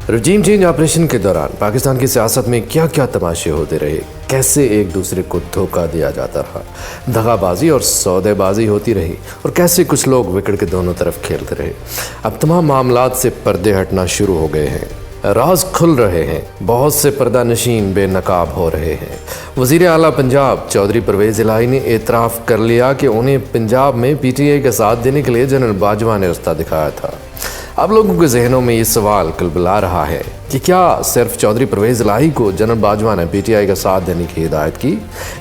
रजीम change operation के दौरान पाकिस्तान की सियासत में क्या क्या तमाशे होते रहे, कैसे एक दूसरे को धोखा दिया जाता रहा, दगाबाजी और सौदेबाजी होती रही और कैसे कुछ लोग विकेट के दोनों तरफ खेलते रहे। अब तमाम मामलात से पर्दे हटना शुरू हो गए हैं, राज खुल रहे हैं, बहुत से पर्दा नशीन बेनकाब हो रहे हैं। वज़ीर आला पंजाब चौधरी परवेज़ इलाही ने एतराफ़ कर लिया कि उन्हें पंजाब में PTI का साथ देने के लिए जनरल बाजवा ने रास्ता दिखाया था। अब लोगों के जहनों में ये सवाल कुलबुला रहा है कि क्या सिर्फ चौधरी परवेज़ इलाही को जनरल बाजवा ने PTI का साथ देने की हिदायत की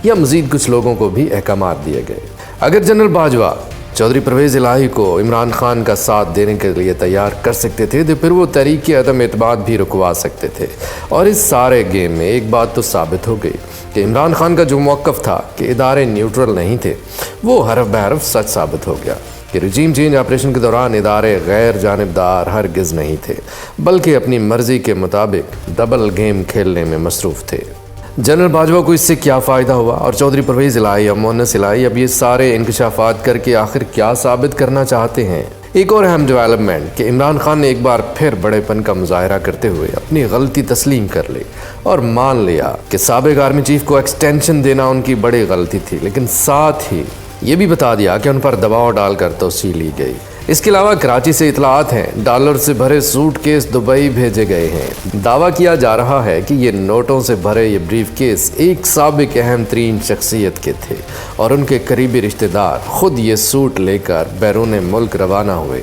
या मज़ीद कुछ लोगों को भी अहकामात दिए गए। अगर जनरल बाजवा चौधरी परवेज़ इलाही को इमरान खान का साथ देने के लिए तैयार कर सकते थे तो फिर वो तहरीक अदम एतमाद भी रुकवा सकते थे। और इस सारे गेम में एक बात तो साबित हो गई कि इमरान खान का जो मौक़िफ़ था कि इदारे न्यूट्रल नहीं थे, वो हरफ बहरफ सच साबित हो गया कि रजीम चेंज ऑपरेशन के दौरान इदारे गैर जानिबदार हरगिज़ नहीं थे, बल्कि अपनी मर्ज़ी के मुताबिक डबल गेम खेलने में मसरूफ़ थे। जनरल बाजवा को इससे क्या फ़ायदा हुआ और चौधरी परवेज़ इलाही और मुअन्नस इलाही अब ये सारे इंकशाफात करके आखिर क्या साबित करना चाहते हैं। एक और अहम डेवलपमेंट कि इमरान खान ने एक बार फिर बड़ेपन का मुजाहरा करते हुए अपनी गलती तस्लीम कर ली और मान लिया कि साबिक आर्मी चीफ को एक्सटेंशन देना उनकी बड़ी गलती थी, लेकिन साथ ही ये भी बता दिया कि उन पर दबाव डालकर तोसी ली गई। इसके अलावा कराची से इतलात हैं डॉलर से भरे सूटकेस दुबई भेजे गए हैं। दावा किया जा रहा है कि ये नोटों से भरे ये ब्रीफकेस एक साबिक अहम तरीन शख्सियत के थे और उनके करीबी रिश्तेदार खुद ये सूट लेकर बैरून मुल्क रवाना हुए।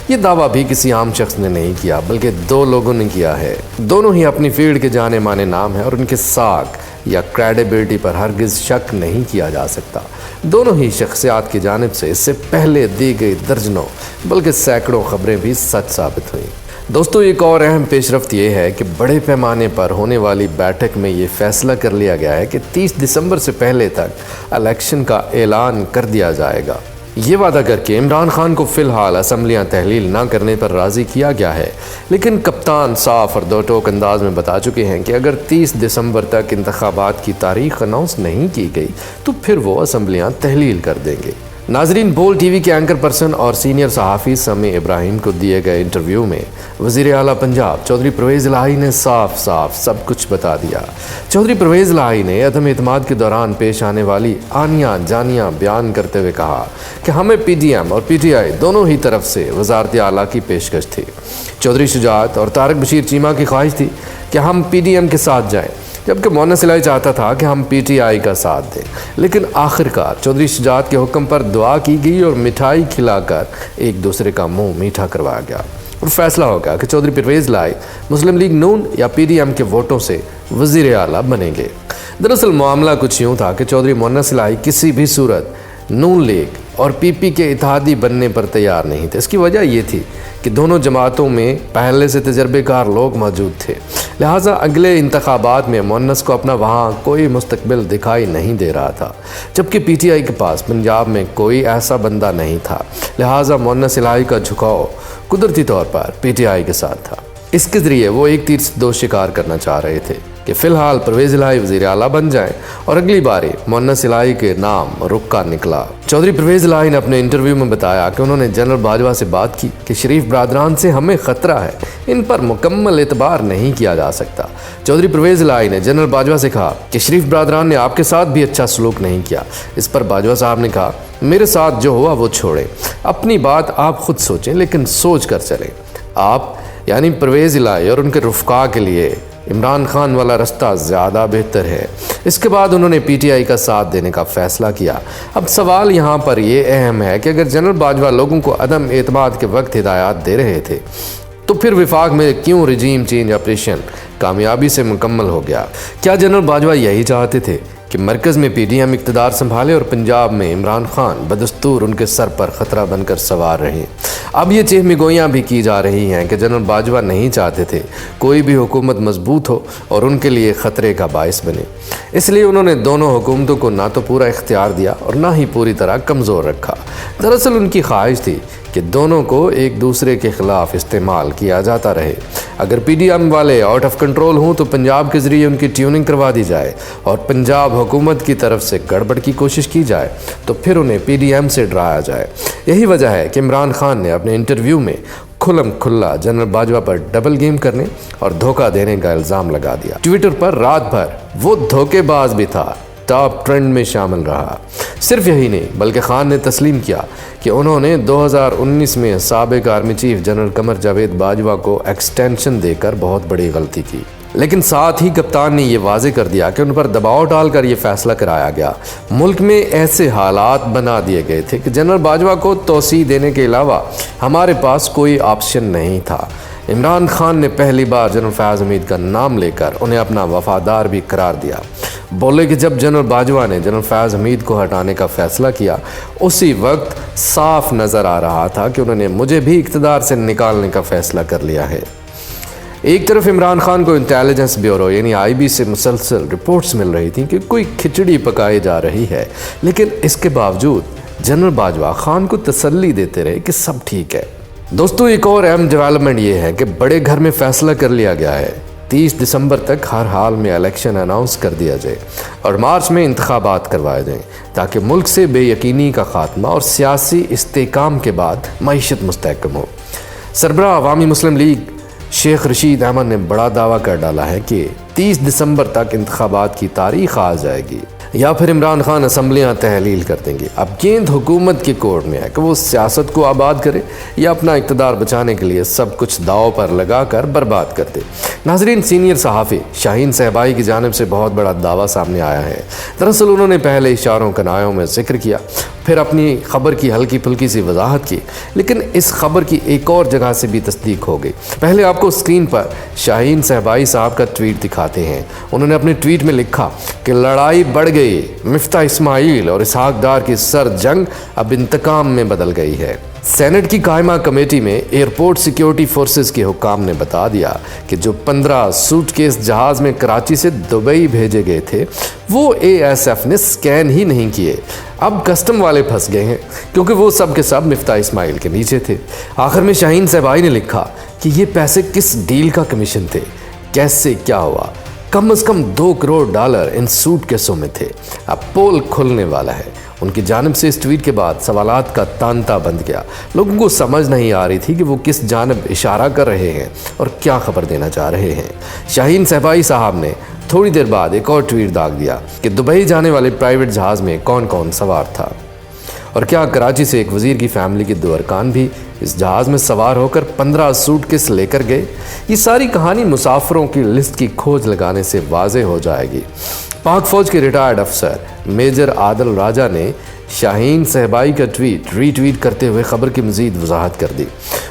ये दावा भी किसी आम शख्स ने नहीं किया, बल्कि दो लोगों ने किया है। दोनों ही अपनी फील्ड के जाने माने नाम हैं और उनके साख या क्रेडिबिलिटी पर हरगिज़ शक नहीं किया जा सकता। दोनों ही शख्सियात की जानिब से इससे पहले दी गई दर्जनों बल्कि सैकड़ों खबरें भी सच साबित हुई। दोस्तों, एक और अहम पेशरफ्त ये है कि बड़े पैमाने पर होने वाली बैठक में ये फैसला कर लिया गया है कि 30 दिसंबर से पहले तक इलेक्शन का ऐलान कर दिया जाएगा। ये वादा करके इमरान खान को फ़िलहाल असम्बलियाँ तहलील ना करने पर राज़ी किया गया है, लेकिन कप्तान साफ और दो टोक अंदाज में बता चुके हैं कि अगर 30 दिसंबर तक इंतखाबात की तारीख अनाउंस नहीं की गई तो फिर वो असम्बलियाँ तहलील कर देंगे। नाजरीन, बोल TV के एंकर पर्सन और सीनियर सहाफ़ी समी इब्राहिम को दिए गए इंटरव्यू में वज़ीर आला पंजाब चौधरी परवेज़ इलाही ने साफ साफ सब कुछ बता दिया। चौधरी परवेज़ इलाही ने अदम एतमाद के दौरान पेश आने वाली आनियाँ जानियाँ बयान करते हुए कहा कि हमें PDM और PTI दोनों ही तरफ से वज़ारत आला की पेशकश थी। चौधरी शुजात और तारिक बशीर चीमा की ख्वाहिश थी कि हम PDM के साथ जाएँ, जबकि मुअन्नस इलाही चाहता था कि हम PTI का साथ दें। लेकिन आखिरकार चौधरी शुजात के हुक्म पर दुआ की गई और मिठाई खिलाकर एक दूसरे का मुंह मीठा करवाया गया और फैसला हो गया कि चौधरी परवेज़ इलाही मुस्लिम लीग नून या PDM के वोटों से वज़ीर आला बनेंगे। दरअसल मामला कुछ यूँ था कि चौधरी मुअन्नस इलाही किसी भी सूरत नून लीग और PP के इत्तेहादी बनने पर तैयार नहीं थे। इसकी वजह ये थी कि दोनों जमातों में पहले से तजर्बेकार लोग मौजूद थे, लिहाजा अगले इंतखाबात में मुअन्नस को अपना वहाँ कोई मुस्तकबिल दिखाई नहीं दे रहा था, जबकि PTI के पास पंजाब में कोई ऐसा बंदा नहीं था। लिहाजा मुअन्नस इलाही का झुकाव कुदरती तौर पर PTI के साथ था। इसके ज़रिए वो एक तीर से दो शिकार करना चाह रहे थे कि फ़िलहाल परवेज़ इलाही वज़ीर आला बन जाएं और अगली बारी मुअन्नस इलाही के नाम रुक्का निकला। चौधरी परवेज़ इलाही ने अपने इंटरव्यू में बताया कि उन्होंने जनरल बाजवा से बात की कि शरीफ बरादरान से हमें ख़तरा है, इन पर मुकम्मल एतबार नहीं किया जा सकता। चौधरी परवेज़ इलाही ने जनरल बाजवा से कहा कि शरीफ बरादरान ने आपके साथ भी अच्छा सलूक नहीं किया। इस पर बाजवा साहब ने कहा, मेरे साथ जो हुआ वो छोड़ें, अपनी बात आप खुद सोचें, लेकिन सोच कर चलें। आप यानी परवेज़ इलाही और उनके रुफ़का के लिए इमरान खान वाला रास्ता ज़्यादा बेहतर है। इसके बाद उन्होंने PTI का साथ देने का फ़ैसला किया। अब सवाल यहाँ पर यह अहम है कि अगर जनरल बाजवा लोगों को अदम एतमाद के वक्त हिदायत दे रहे थे तो फिर विफाक में क्यों रजीम चेंज ऑपरेशन कामयाबी से मुकम्मल हो गया। क्या जनरल बाजवा यही चाहते थे कि मरकज़ में PDM इक़्तिदार संभाले और पंजाब में इमरान खान बदस्तूर उनके सर पर ख़तरा बनकर सवार रहे। अब ये चहमगोइयाँ भी की जा रही हैं कि जनरल बाजवा नहीं चाहते थे कोई भी हुकूमत मजबूत हो और उनके लिए ख़तरे का बायस बने, इसलिए उन्होंने दोनों हुकूमतों को ना तो पूरा इख्तियार दिया और ना ही पूरी तरह कमज़ोर रखा। दरअसल उनकी ख्वाहिश थी कि दोनों को एक दूसरे के ख़िलाफ़ इस्तेमाल किया जाता रहे। अगर PDM वाले आउट ऑफ कंट्रोल हों तो पंजाब के ज़रिए उनकी ट्यूनिंग करवा दी जाए और पंजाब हुकूमत की तरफ से गड़बड़ की कोशिश की जाए तो फिर उन्हें PDM से डराया जाए। यही वजह है कि इमरान खान ने अपने इंटरव्यू में کھلم کھلا جنرل باجوہ پر ڈبل گیم کرنے اور دھوکہ دینے کا الزام لگا دیا۔ ٹویٹر پر رات بھر وہ دھوکے باز بھی تھا، ٹاپ ٹرینڈ میں شامل رہا۔ صرف یہی نہیں بلکہ خان نے تسلیم کیا کہ انہوں نے 2019 میں سابق army chief general Qamar Javed Bajwa کو ایکسٹینشن دے کر بہت بڑی غلطی کی، لیکن ساتھ ہی کپتان نے یہ واضح کر دیا کہ ان پر دباؤ ڈال کر یہ فیصلہ کرایا گیا۔ ملک میں ایسے حالات بنا دیے گئے تھے کہ جنرل باجوہ کو توسیع دینے کے علاوہ ہمارے پاس کوئی آپشن نہیں تھا۔ عمران خان نے پہلی بار جنرل فیاض حمید کا نام لے کر انہیں اپنا وفادار بھی قرار دیا۔ بولے کہ جب جنرل باجوہ نے جنرل فیاض حمید کو ہٹانے کا فیصلہ کیا، اسی وقت صاف نظر آ رہا تھا کہ انہوں نے مجھے بھی اقتدار سے نکالنے کا فیصلہ کر لیا ہے۔ ایک طرف عمران خان کو انٹیلیجنس بیورو یعنی IB سے مسلسل رپورٹس مل رہی تھیں کہ کوئی کھچڑی پکائی جا رہی ہے، لیکن اس کے باوجود جنرل باجوہ خان کو تسلی دیتے رہے کہ سب ٹھیک ہے۔ دوستو ایک اور اہم ڈیولپمنٹ یہ ہے کہ بڑے گھر میں فیصلہ کر لیا گیا ہے 30 دسمبر تک ہر حال میں الیکشن اناؤنس کر دیا جائے اور مارچ میں انتخابات کروائے جائیں تاکہ ملک سے بے یقینی کا خاتمہ اور سیاسی استحکام کے بعد معیشت مستحکم ہو۔ سربراہ عوامی مسلم لیگ شیخ رشید احمد نے بڑا دعویٰ کر ڈالا ہے کہ 30 دسمبر تک انتخابات کی تاریخ آ جائے گی یا پھر عمران خان اسمبلیاں تحلیل کر دیں گے۔ اب گیند حکومت کے کورٹ میں ہے کہ وہ سیاست کو آباد کرے یا اپنا اقتدار بچانے کے لیے سب کچھ داؤ پر لگا کر برباد کر دے۔ ناظرین، سینئر صحافی شاہین صہبائی کی جانب سے بہت بڑا دعویٰ سامنے آیا ہے۔ دراصل انہوں نے پہلے اشاروں کنایوں میں ذکر کیا، پھر اپنی خبر کی ہلکی پھلکی سی وضاحت کی، لیکن اس خبر کی ایک اور جگہ سے بھی تصدیق ہو گئی۔ پہلے آپ کو اسکرین پر شاہین صہبائی صاحب کا ٹویٹ دکھاتے ہیں۔ انہوں نے اپنے ٹویٹ میں لکھا کہ لڑائی بڑھ گئی، مفتاح اسماعیل اور اسحاق ڈار کی سرد جنگ اب انتقام میں بدل گئی ہے۔ سینٹ کی قائمہ کمیٹی میں ایئرپورٹ سیکیورٹی فورسز کے حکام نے بتا دیا کہ جو 15 سوٹ کیس جہاز میں کراچی سے دبئی بھیجے گئے تھے وہ ASF نے سکین ہی نہیں کیے۔ اب کسٹم والے پھنس گئے ہیں کیونکہ وہ سب کے سب مفتاح اسماعیل کے نیچے تھے۔ آخر میں شاہین صہبائی نے لکھا کہ یہ پیسے کس ڈیل کا کمیشن تھے، کیسے کیا ہوا؟ کم از کم $2 کروڑ ان سوٹ کیسوں میں تھے۔ اب پول کھلنے والا ہے۔ ان کی جانب سے اس ٹویٹ کے بعد سوالات کا تانتا بند گیا۔ لوگوں کو سمجھ نہیں آ رہی تھی کہ وہ کس جانب اشارہ کر رہے ہیں اور کیا خبر دینا چاہ رہے ہیں۔ شاہین صہبائی صاحب نے تھوڑی دیر بعد ایک اور ٹویٹ داغ دیا کہ دبئی جانے والے پرائیویٹ جہاز میں کون کون سوار تھا، اور کیا کراچی سے ایک وزیر کی فیملی کے 2 ارکان بھی اس جہاز میں سوار ہو کر 15 سوٹ کیس لے کر گئے؟ یہ ساری کہانی مسافروں کی لسٹ کی کھوج لگانے سے واضح ہو جائے گی۔ پاک فوج کے ریٹائرڈ افسر میجر عادل راجہ نے شاہین صہبائی کا ٹویٹ ری ٹویٹ کرتے ہوئے خبر کی مزید وضاحت کر دی۔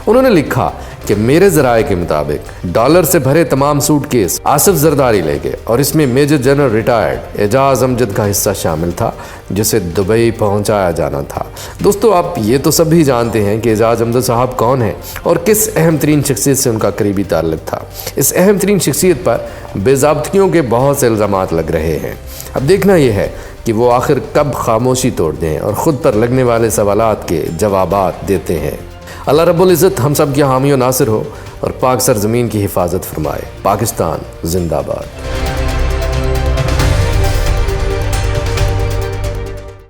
انہوں نے لکھا کہ میرے ذرائع کے مطابق ڈالر سے بھرے تمام سوٹ کیس آصف زرداری لے گئے اور اس میں میجر جنرل ریٹائرڈ اعجاز امجد کا حصہ شامل تھا جسے دبئی پہنچایا جانا تھا۔ دوستو، آپ یہ تو سب بھی جانتے ہیں کہ اعجاز امجد صاحب کون ہیں اور کس اہم ترین شخصیت سے ان کا قریبی تعلق تھا۔ اس اہم ترین شخصیت پر بے ضابطگیوں کے بہت سے الزامات لگ رہے ہیں۔ اب دیکھنا یہ ہے کہ وہ آخر کب خاموشی توڑ دیں اور خود پر لگنے والے سوالات کے جوابات دیتے ہیں۔ اللہ رب العزت ہم سب کی حامی و ناصر ہو اور پاک سرزمین کی حفاظت فرمائے۔ پاکستان زندہ باد۔